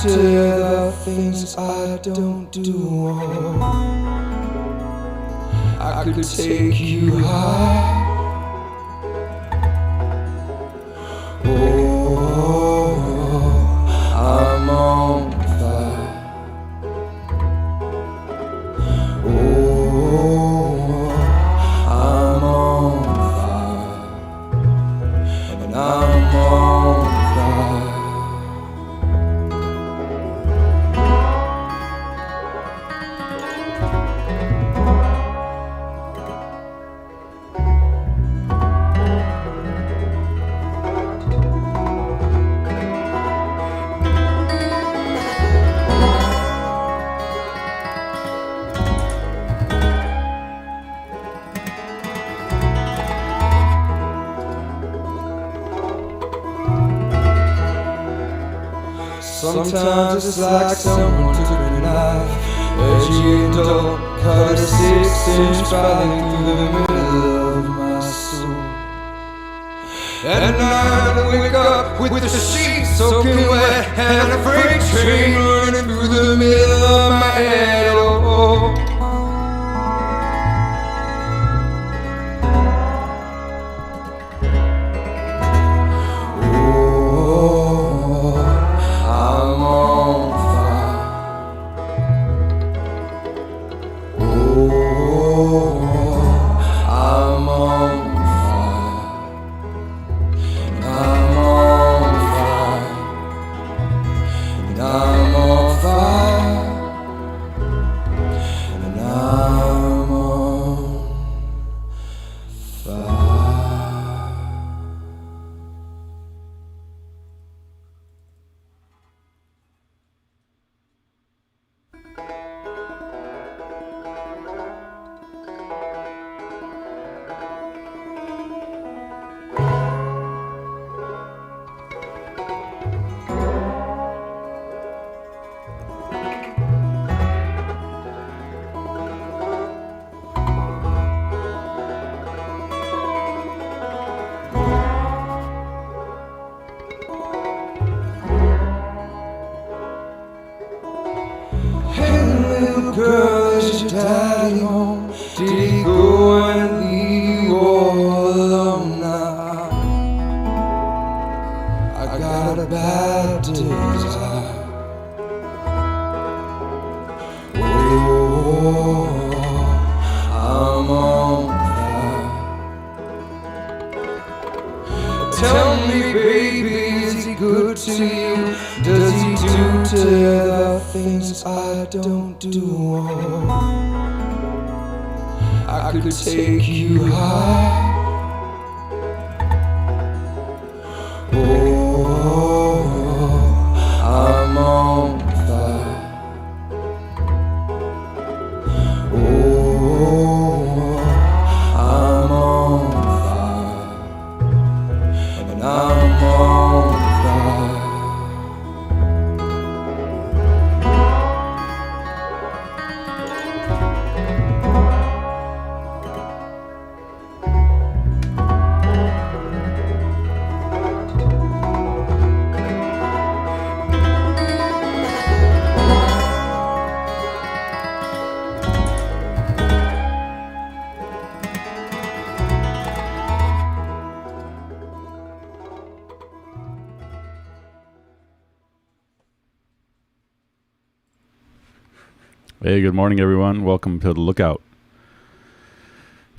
to the things I don't do. I could take you high. Oh, I'm on fire. Oh, I'm on fire. And I'm on fire. Sometimes it's like someone took a knife, edgy and dull, cut a 6-inch valley through the middle of my soul. At night I wake up with the sheets soaking wet and a freight train running through the middle of my head. Oh, girl, is your daddy home? Did he go and leave you all alone now? I got a bad desire. Oh, I'm on fire. Tell me, baby, is he good to you? Does he do to the things I don't do? I could take you high. Oh, I'm on fire. Oh, I'm on fire. And I'm on fire. Hey, good morning, everyone. Welcome to The Lookout.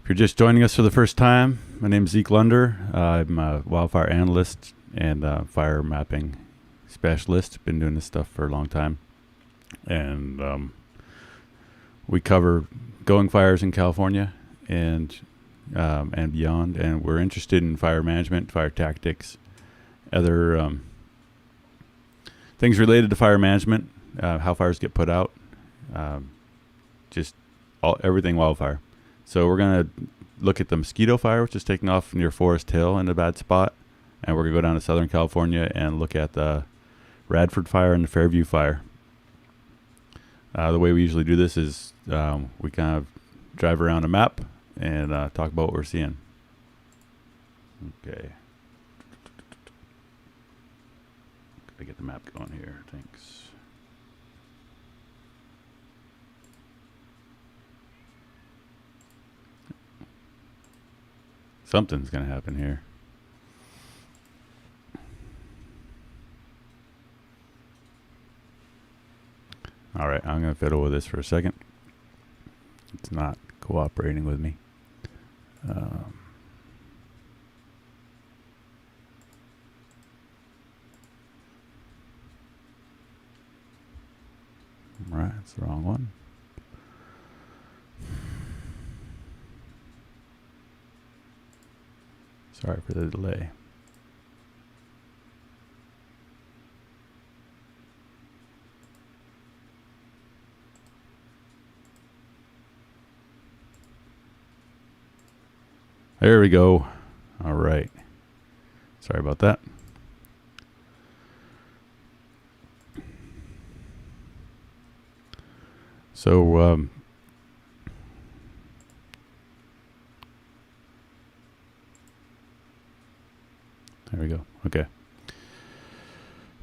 If you're just joining us for the first time, my name is Zeke Lunder. I'm a wildfire analyst and fire mapping specialist. Been doing this stuff for a long time. And we cover going fires in California and beyond. And we're interested in fire management, fire tactics, other things related to fire management, how fires get put out. Everything wildfire. So we're going to look at the Mosquito Fire, which is taking off near Foresthill in a bad spot. And we're going to go down to Southern California and look at the Radford Fire and the Fairview Fire. The way we usually do this is we kind of drive around a map and talk about what we're seeing. Okay. Gotta get the map going here. Thanks. Something's gonna happen here. All right, I'm gonna fiddle with this for a second. It's not cooperating with me. Right, it's the wrong one. Sorry for the delay. There we go. All right. Sorry about that. So, there we go. Okay.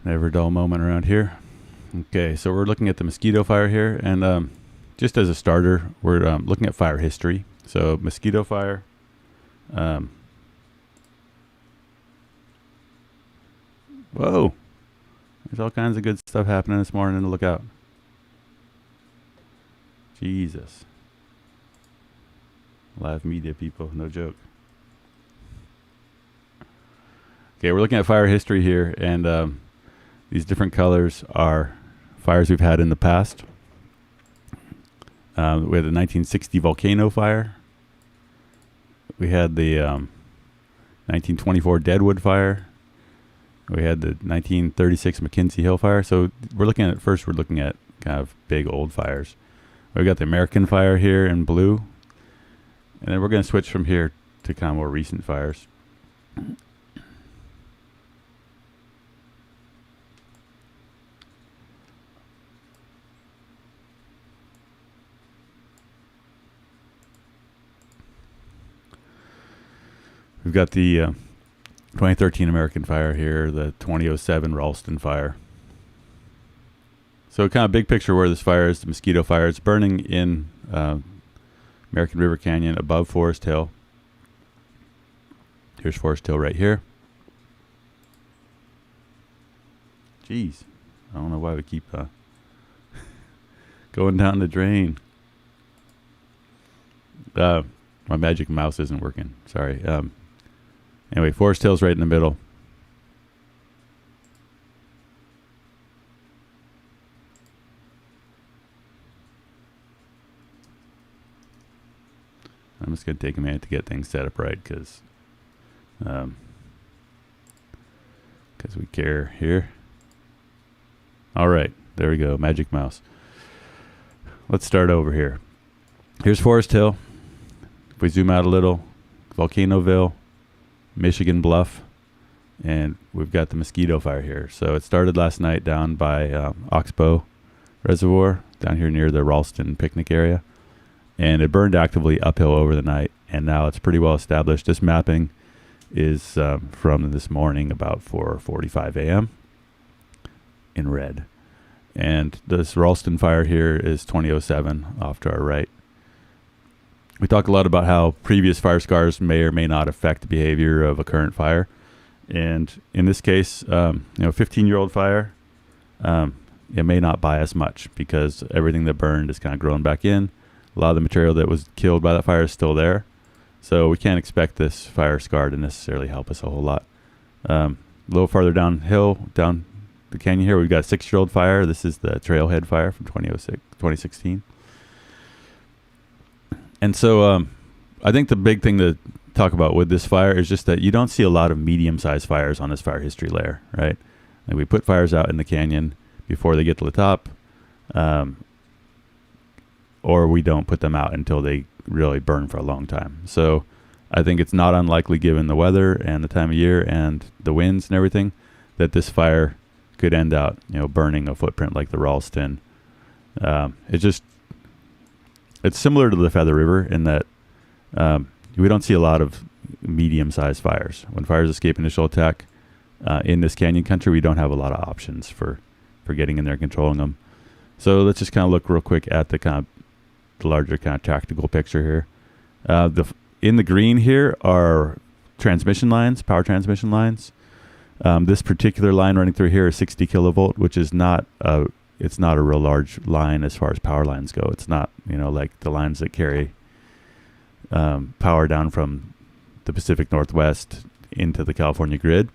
Never a dull moment around here. Okay, so we're looking at the Mosquito Fire here, and just as a starter, we're looking at fire history. So, Mosquito Fire. Whoa. There's all kinds of good stuff happening this morning in the lookout. Jesus. Live media people, no joke. Okay, we're looking at fire history here, and these different colors are fires we've had in the past. We had the 1960 volcano fire. We had the 1924 Deadwood fire. We had the 1936 McKinsey Hill fire. So we're looking at kind of big old fires. We've got the American fire here in blue. And then we're going to switch from here to kind of more recent fires. We've got the 2013 American fire here, the 2007 Ralston fire. So kind of big picture where this fire is, the Mosquito Fire. It's burning in American River Canyon above Foresthill. Here's Foresthill right here. Jeez, I don't know why we keep going down the drain. My magic mouse isn't working. Sorry. Anyway, Forestill's right in the middle. I'm just going to take a minute to get things set up right because we care here. All right, there we go, magic mouse. Let's start over here. Here's Foresthill. If we zoom out a little, Volcanoville, Michigan Bluff, and we've got the Mosquito Fire here. So it started last night down by Oxbow Reservoir, down here near the Ralston picnic area. And it burned actively uphill over the night, and now it's pretty well established. This mapping is from this morning about 4:45 a.m. in red. And this Ralston fire here is 2007 off to our right. We talk a lot about how previous fire scars may or may not affect the behavior of a current fire. And in this case, 15-year-old fire, it may not buy as much because everything that burned is kind of grown back in. A lot of the material that was killed by that fire is still there. So we can't expect this fire scar to necessarily help us a whole lot. A little farther downhill, down the canyon here, we've got a 6-year-old fire. This is the Trailhead Fire from 2016. And so I think the big thing to talk about with this fire is just that you don't see a lot of medium-sized fires on this fire history layer, right? Like we put fires out in the canyon before they get to the top, or we don't put them out until they really burn for a long time. So I think it's not unlikely, given the weather and the time of year and the winds and everything, that this fire could end out, burning a footprint like the Ralston. It's similar to the Feather River in that we don't see a lot of medium-sized fires. When fires escape initial attack, in this canyon country, we don't have a lot of options for getting in there and controlling them. So let's just kind of look real quick at the larger kind of tactical picture here. In the green here are transmission lines, power transmission lines. This particular line running through here is 60 kilovolt, which is not it's not a real large line as far as power lines go. It's not, like the lines that carry power down from the Pacific Northwest into the California grid.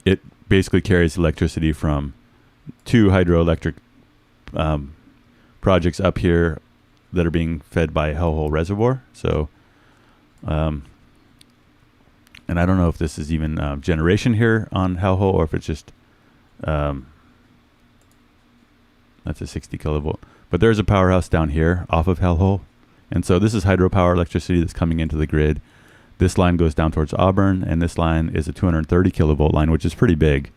It basically carries electricity from 2 hydroelectric projects up here that are being fed by Hellhole Reservoir. So, and I don't know if this is even generation here on Hellhole or if it's just that's a 60 kilovolt. But there's a powerhouse down here off of Hellhole. And so this is hydropower electricity that's coming into the grid. This line goes down towards Auburn, and this line is a 230 kilovolt line, which is pretty big.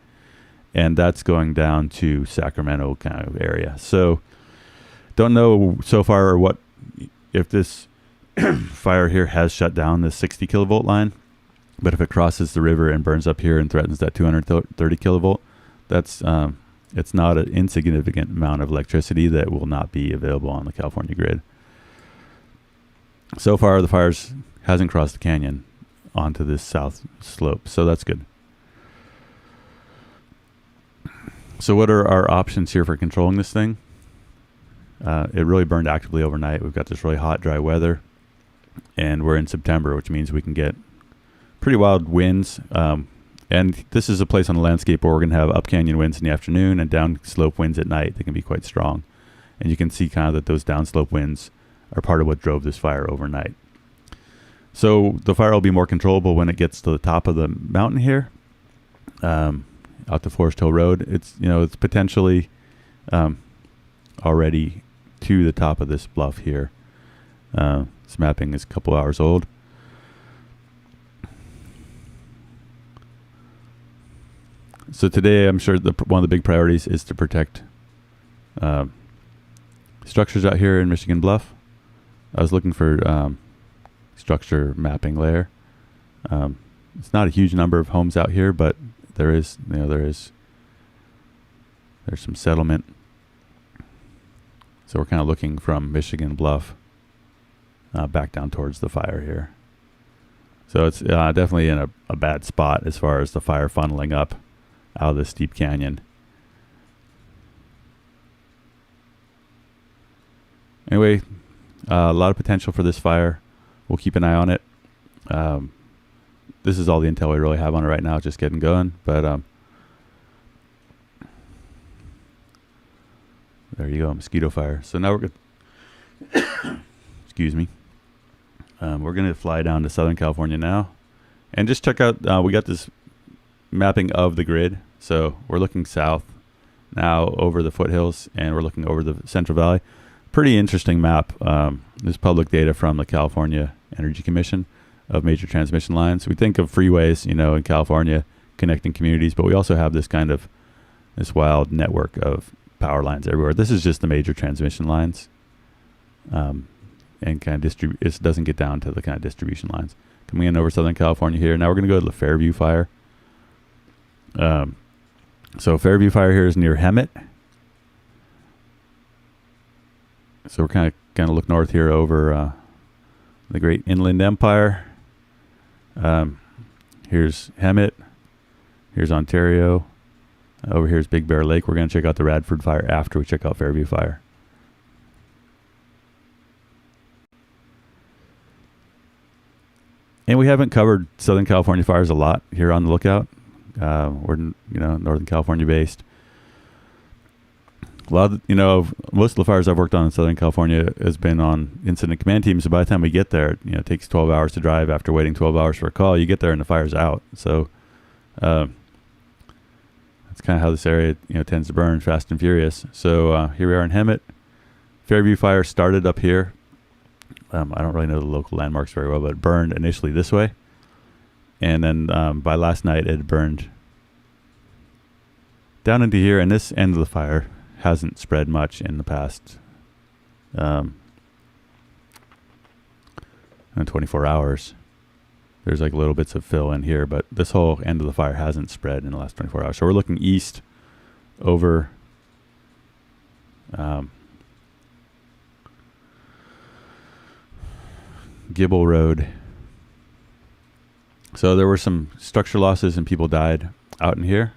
And that's going down to Sacramento kind of area. So don't know so far if this fire here has shut down this 60 kilovolt line. But if it crosses the river and burns up here and threatens that 230 kilovolt, that's it's not an insignificant amount of electricity that will not be available on the California grid. So far, the fires hasn't crossed the canyon onto this south slope, so that's good. So what are our options here for controlling this thing? It really burned actively overnight. We've got this really hot, dry weather, and we're in September, which means we can get pretty wild winds. And this is a place on the landscape where we're going to have up canyon winds in the afternoon and down slope winds at night. They can be quite strong. And you can see kind of that those downslope winds are part of what drove this fire overnight. So the fire will be more controllable when it gets to the top of the mountain here, out to Foresthill Road. It's potentially already to the top of this bluff here. This mapping is a couple hours old. So today, I'm sure one of the big priorities is to protect structures out here in Michigan Bluff. I was looking for structure mapping layer. It's not a huge number of homes out here, but there's some settlement. So we're kind of looking from Michigan Bluff back down towards the fire here. So it's definitely in a bad spot as far as the fire funneling up out of the steep canyon. Anyway, a lot of potential for this fire. We'll keep an eye on it. This is all the intel we really have on it right now, just getting going. But there you go, Mosquito Fire. So now we're going excuse me. We're going to fly down to Southern California now and just check out, we got this mapping of the grid. So we're looking south now over the foothills, and we're looking over the Central Valley. Pretty interesting map. This public data from the California Energy Commission of major transmission lines. We think of freeways, in California connecting communities, but we also have this wild network of power lines everywhere. This is just the major transmission lines, and it doesn't get down to the kind of distribution lines. Coming in over Southern California here. Now we're going to go to the Fairview Fire. So Fairview Fire here is near Hemet. So we're kind of look north here over the Great Inland Empire. Here's Hemet. Here's Ontario. Over here's Big Bear Lake. We're going to check out the Radford Fire after we check out Fairview Fire. And we haven't covered Southern California fires a lot here on the Lookout. We're Northern California based. A lot of, most of the fires I've worked on in Southern California has been on incident command teams. So by the time we get there, it takes 12 hours to drive after waiting 12 hours for a call. You get there and the fire's out. So that's kind of how this area, tends to burn fast and furious. So here we are in Hemet. Fairview Fire started up here. I don't really know the local landmarks very well, but it burned initially this way. And then by last night, it had burned down into here. And this end of the fire hasn't spread much in the past 24 hours. There's like little bits of fill in here, but this whole end of the fire hasn't spread in the last 24 hours. So we're looking east over Gibble Road. So there were some structure losses and people died out in here.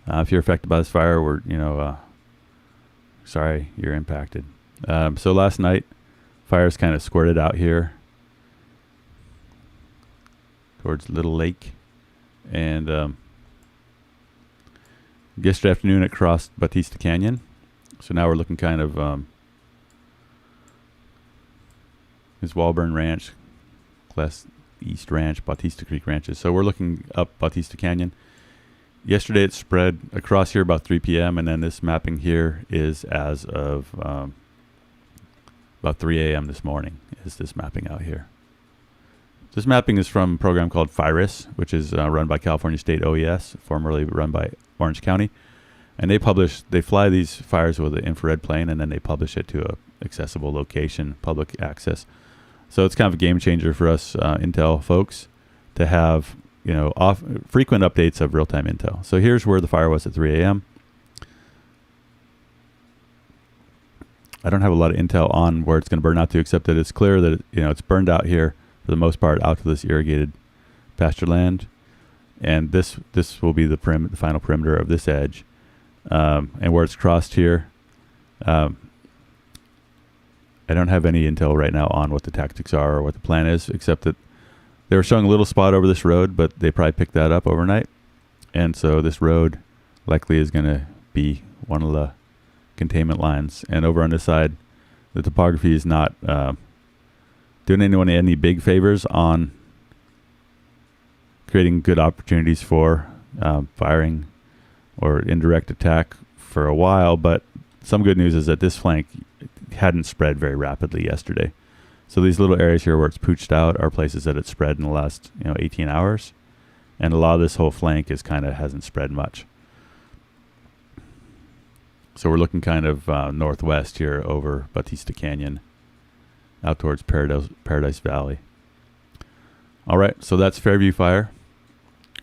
If you're affected by this fire, we're, sorry you're impacted. So last night, fires kind of squirted out here towards Little Lake. And yesterday afternoon, it crossed Bautista Canyon. So now we're looking kind of is Walburn Ranch, Glass East Ranch, Bautista Creek Ranches. So we're looking up Bautista Canyon. Yesterday it spread across here about 3 p.m. and then this mapping here is as of about 3 a.m. this morning is this mapping out here. This mapping is from a program called FIRIS, which is run by California State OES, formerly run by Orange County. And they fly these fires with an infrared plane and then they publish it to a accessible location, public access. So it's kind of a game changer for us Intel folks to have, frequent updates of real-time intel. So here's where the fire was at 3 a.m. I don't have a lot of intel on where it's going to burn out to, except that it's clear that it's burned out here for the most part out to this irrigated pasture land, and this will be the final perimeter of this edge, and where it's crossed here. I don't have any intel right now on what the tactics are or what the plan is, except that they were showing a little spot over this road, but they probably picked that up overnight. And so this road likely is going to be one of the containment lines. And over on this side, the topography is not doing anyone any big favors on creating good opportunities for firing or indirect attack for a while. But some good news is that this flank hadn't spread very rapidly yesterday. So these little areas here where it's pooched out are places that it's spread in the last 18 hours. And a lot of this whole flank hasn't spread much. So we're looking kind of northwest here over Bautista Canyon out towards Paradise Valley. All right, so that's Fairview Fire.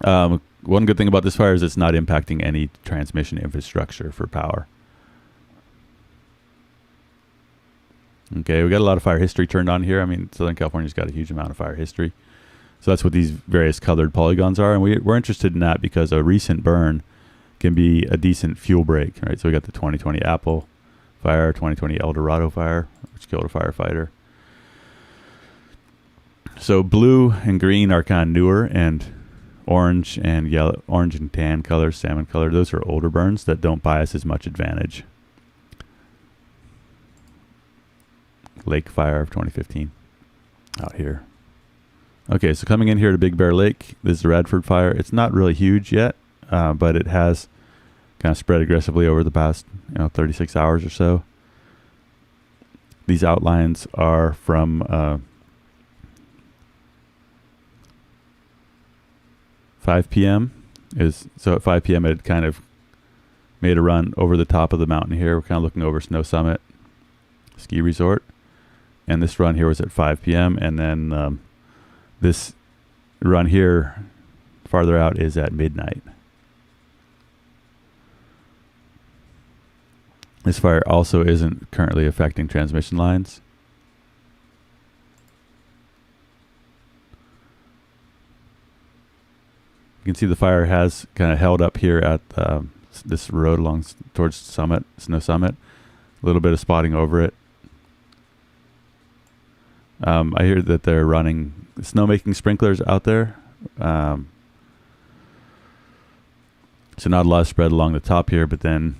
One good thing about this fire is it's not impacting any transmission infrastructure for power. Okay, we got a lot of fire history turned on here. I mean, Southern California's got a huge amount of fire history. So that's what these various colored polygons are. And we're interested in that because a recent burn can be a decent fuel break, right? So we got the 2020 Apple Fire, 2020 El Dorado Fire, which killed a firefighter. So blue and green are kind of newer, and orange and yellow, orange and tan colors, salmon color, those are older burns that don't buy us as much advantage. Lake Fire of 2015 out here. Okay, so coming in here to Big Bear Lake, this is the Radford Fire. It's not really huge yet, but it has kind of spread aggressively over the past 36 hours or so. These outlines are from 5 p.m. So at 5 p.m. it kind of made a run over the top of the mountain here. We're kind of looking over Snow Summit Ski Resort. And this run here was at 5 p.m. And then this run here farther out is at midnight. This fire also isn't currently affecting transmission lines. You can see the fire has kind of held up here at this road along towards Snow Summit. A little bit of spotting over it. I hear that they're running snowmaking sprinklers out there. So not a lot of spread along the top here, but then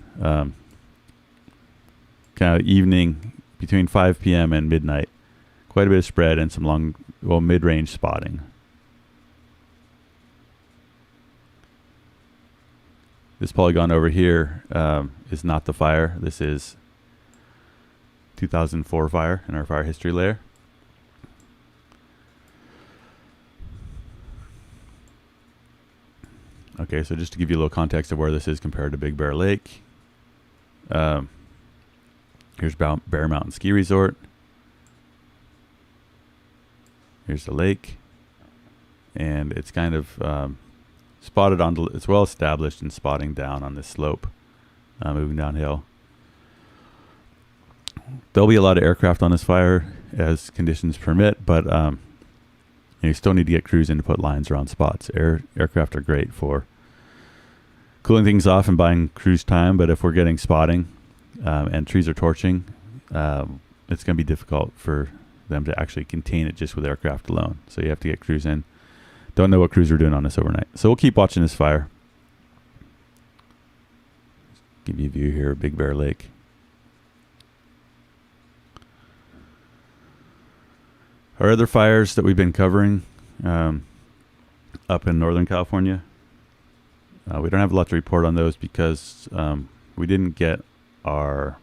kind of evening between 5 p.m. and midnight, quite a bit of spread and some mid-range spotting. This polygon over here is not the fire. This is 2004 fire in our fire history layer. Okay, so just to give you a little context of where this is compared to Big Bear Lake. Here's Bear Mountain Ski Resort. Here's the lake. and it's kind of spotted on. It's well established in spotting down on this slope, moving downhill. There'll be a lot of aircraft on this fire as conditions permit, but you still need to get crews in to put lines around spots. Aircraft are great for cooling things off and buying crews time, but if we're getting spotting and trees are torching, it's going to be difficult for them to actually contain it just with aircraft alone. So you have to get crews in. Don't know what crews are doing on this overnight. So we'll keep watching this fire. Give you a view here of Big Bear Lake. Our other fires that we've been covering up in Northern California, we don't have a lot to report on those because we didn't get our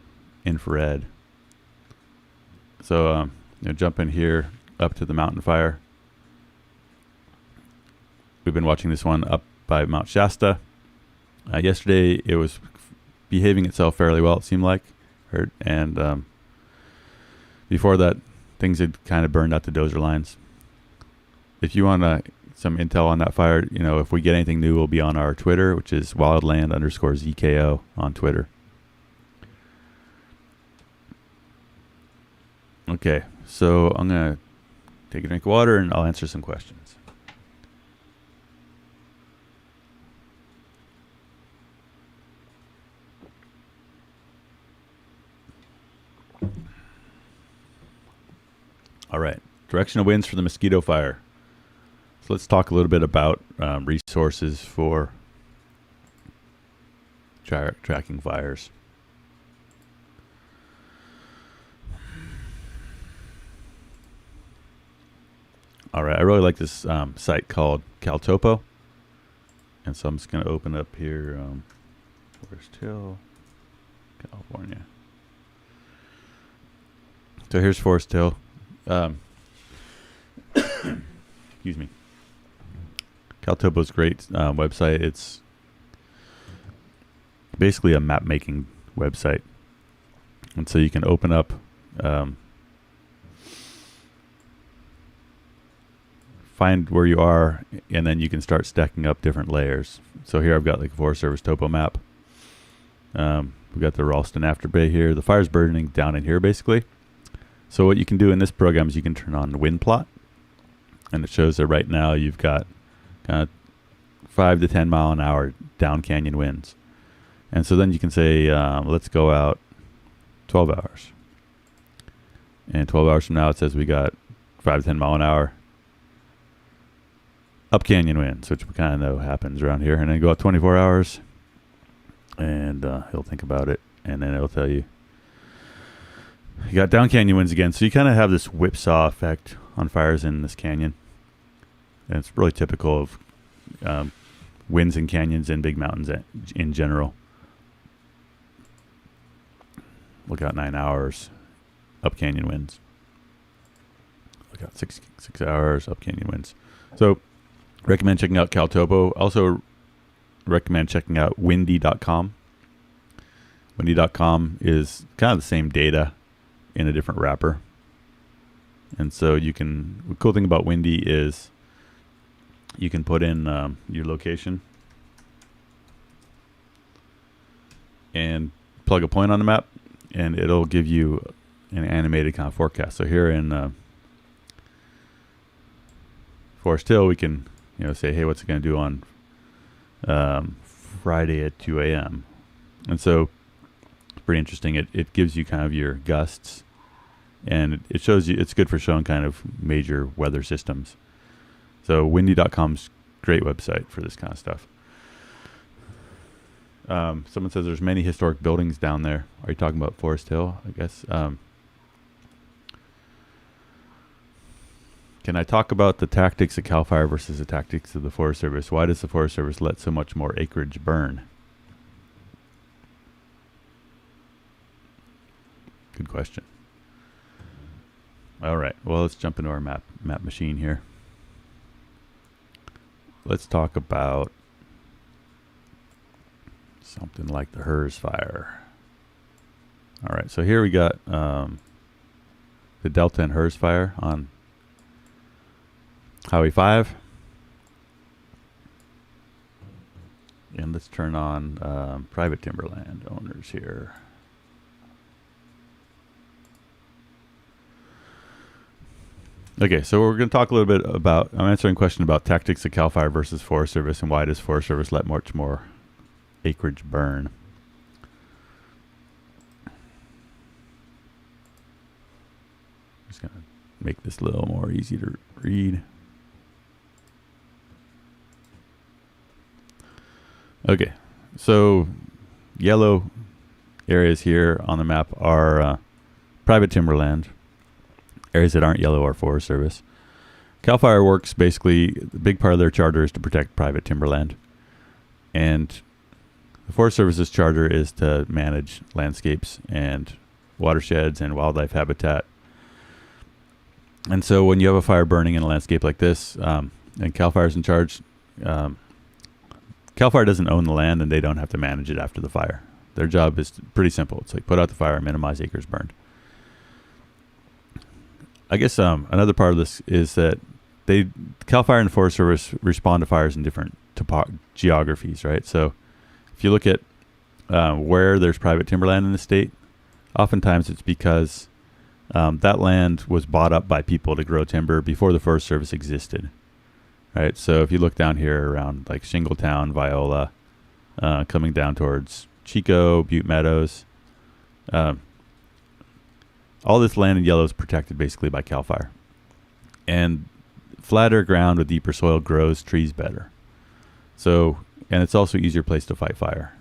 infrared. So jump in here up to the mountain fire. We've been watching this one up by Mount Shasta. Yesterday it was behaving itself fairly well, it seemed like. And before that, things had kind of burned out the dozer lines. If you want some intel on that fire, if we get anything new, we'll be on our Twitter, which is wildland_ZKO on Twitter. Okay, so I'm going to take a drink of water and I'll answer some questions. All right, direction of winds for the Mosquito Fire. So let's talk a little bit about resources for tracking fires. All right, I really like this site called Caltopo. And so I'm just going to open up here, Foresthill, California. So here's Foresthill. Excuse me. Caltopo's great website. It's basically a map making website, and so you can open up find where you are, and then you can start stacking up different layers. So here I've got like a Forest Service topo map. We've got the Ralston Afterbay here. The fire's burning down in here basically. So what you can do in this program is you can turn on the wind plot, and it shows that right now you've got kind of 5 to 10 mile an hour down canyon winds. And so then you can say, let's go out 12 hours. And 12 hours from now it says we got 5 to 10 mile an hour up canyon winds, which we kind of know happens around here. And then go out 24 hours, and he'll think about it, and then it'll tell you you got down canyon winds again. So you kind of have this whipsaw effect on fires in this canyon. And it's really typical of winds in canyons and big mountains in general. Look out 9 hours, up canyon winds. Look out 6 hours, up canyon winds. So recommend checking out Caltopo. Also recommend checking out windy.com. Windy.com is kind of the same data in a different wrapper. And so the cool thing about Windy is you can put in your location and plug a point on the map, and it'll give you an animated kind of forecast. So here in Foresthill, we can say, hey, what's it going to do on Friday at 2 a.m.? And so it's pretty interesting. It gives you kind of your gusts, and it shows you, it's good for showing kind of major weather systems. So windy.com's great website for this kind of stuff. Someone says there's many historic buildings down there. Are you talking about Foresthill, I guess? Can I talk about the tactics of CAL FIRE versus the tactics of the Forest Service? Why does the Forest Service let so much more acreage burn? Good question. All right, well, let's jump into our map machine here. Let's talk about something like the HERS fire. All right, so here we got the Delta and HERS fire on Highway 5. And let's turn on private timberland owners here. Okay, so we're going to talk a little bit about, I'm answering a question about tactics of CAL FIRE versus Forest Service and why does Forest Service let much more acreage burn. Just going to make this a little more easy to read. Okay, so yellow areas here on the map are private timberland. Areas that aren't yellow are Forest Service. CAL FIRE works basically, the big part of their charter is to protect private timberland. And the Forest Service's charter is to manage landscapes and watersheds and wildlife habitat. And so when you have a fire burning in a landscape like this, and CAL FIRE's in charge, CAL FIRE doesn't own the land and they don't have to manage it after the fire. Their job is pretty simple. It's like put out the fire, minimize acres burned. I guess another part of this is that CAL FIRE and Forest Service respond to fires in different geographies, right? So if you look at where there's private timberland in the state, oftentimes it's because that land was bought up by people to grow timber before the Forest Service existed, right? So if you look down here around like Shingletown, Viola, coming down towards Chico, Butte Meadows, all this land in yellow is protected basically by CAL FIRE. And flatter ground with deeper soil grows trees better. So, and it's also easier place to fight fire.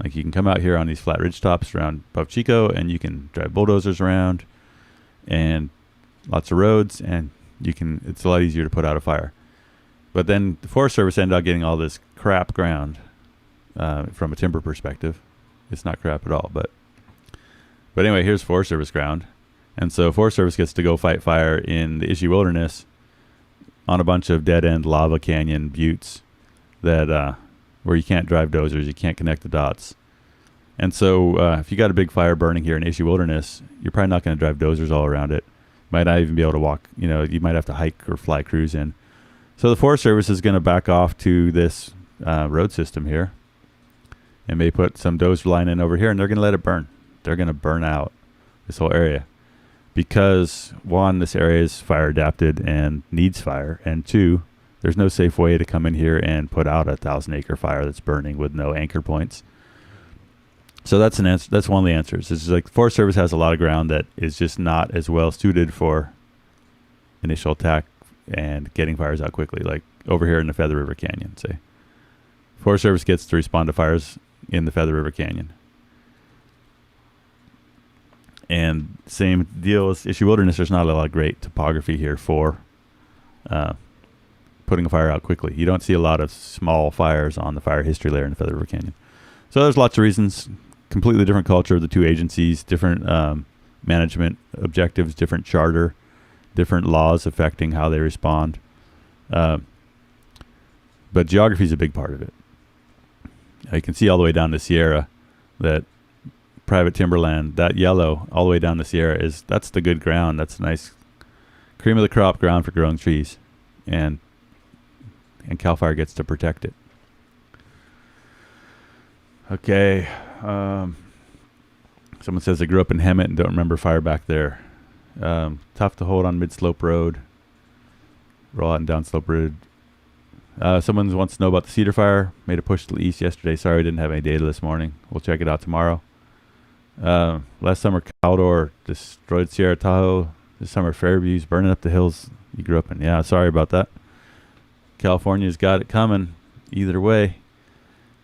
Like you can come out here on these flat ridge tops around above Chico and you can drive bulldozers around and lots of roads and it's a lot easier to put out a fire. But then the Forest Service ended up getting all this crap ground from a timber perspective. It's not crap at all, but anyway, here's Forest Service ground. And so Forest Service gets to go fight fire in the Ishii Wilderness on a bunch of dead-end lava canyon buttes that where you can't drive dozers, you can't connect the dots. And so if you got a big fire burning here in Ishii Wilderness, you're probably not going to drive dozers all around it. Might not even be able to walk, you might have to hike or fly crews in. So the Forest Service is going to back off to this road system here and may put some dozer line in over here and they're going to let it burn. They're going to burn out this whole area because, one, this area is fire adapted and needs fire, and two, there's no safe way to come in here and put out a 1,000-acre fire that's burning with no anchor points. So that's an answer. That's one of the answers. It's like the Forest Service has a lot of ground that is just not as well suited for initial attack and getting fires out quickly, like over here in the Feather River Canyon, say. Forest Service gets to respond to fires in the Feather River Canyon. And same deal as Ishii Wilderness, there's not a lot of great topography here for putting a fire out quickly. You don't see a lot of small fires on the fire history layer in the Feather River Canyon. So there's lots of reasons. Completely different culture of the two agencies, different management objectives, different charter, different laws affecting how they respond. But geography is a big part of it. You can see all the way down the Sierra that private timberland, that yellow all the way down the Sierra, that's the good ground. That's nice cream of the crop ground for growing trees. And CAL FIRE gets to protect it. Okay. Someone says they grew up in Hemet and don't remember fire back there. Tough to hold on mid-slope road. Roll out and down slope road. Someone wants to know about the Cedar Fire. Made a push to the east yesterday. Sorry, I didn't have any data this morning. We'll check it out tomorrow. Last summer, Caldor destroyed Sierra Tahoe. This summer, Fairview's burning up the hills you grew up in. Yeah, sorry about that. California's got it coming either way.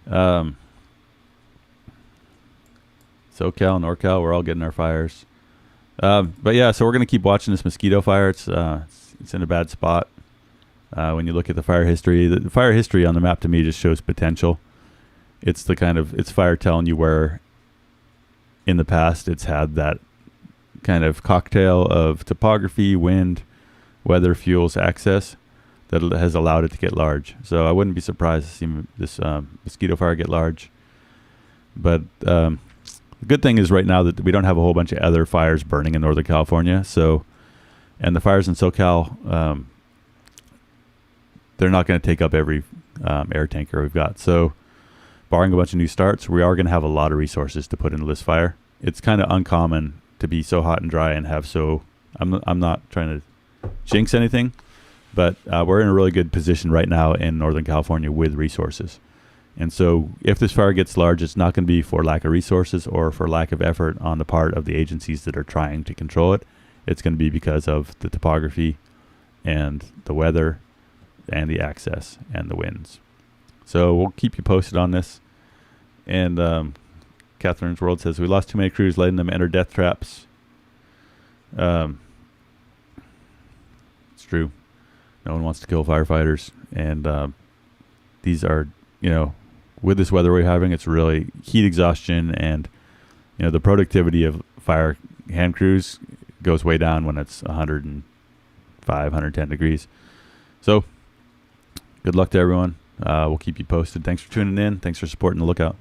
SoCal, NorCal, we're all getting our fires. But yeah, so we're going to keep watching this Mosquito Fire. It's in a bad spot. When you look at the fire history, the fire history on the map to me just shows potential. It's it's fire telling you where in the past it's had that kind of cocktail of topography, wind, weather, fuels, access that has allowed it to get large. So I wouldn't be surprised to see this Mosquito Fire get large. But the good thing is right now that we don't have a whole bunch of other fires burning in Northern California. So, and the fires in SoCal, they're not going to take up every air tanker we've got. So barring a bunch of new starts, we are going to have a lot of resources to put into this fire. It's kind of uncommon to be so hot and dry and have so. I'm not trying to jinx anything, but we're in a really good position right now in Northern California with resources. And so if this fire gets large, it's not going to be for lack of resources or for lack of effort on the part of the agencies that are trying to control it. It's going to be because of the topography and the weather and the access and the winds. So we'll keep you posted on this. And Catherine's World says, we lost too many crews letting them enter death traps. It's true. No one wants to kill firefighters. And these are, with this weather we're having, it's really heat exhaustion, and the productivity of fire hand crews goes way down when it's 105, 110 degrees. So good luck to everyone. We'll keep you posted. Thanks for tuning in. Thanks for supporting The Lookout.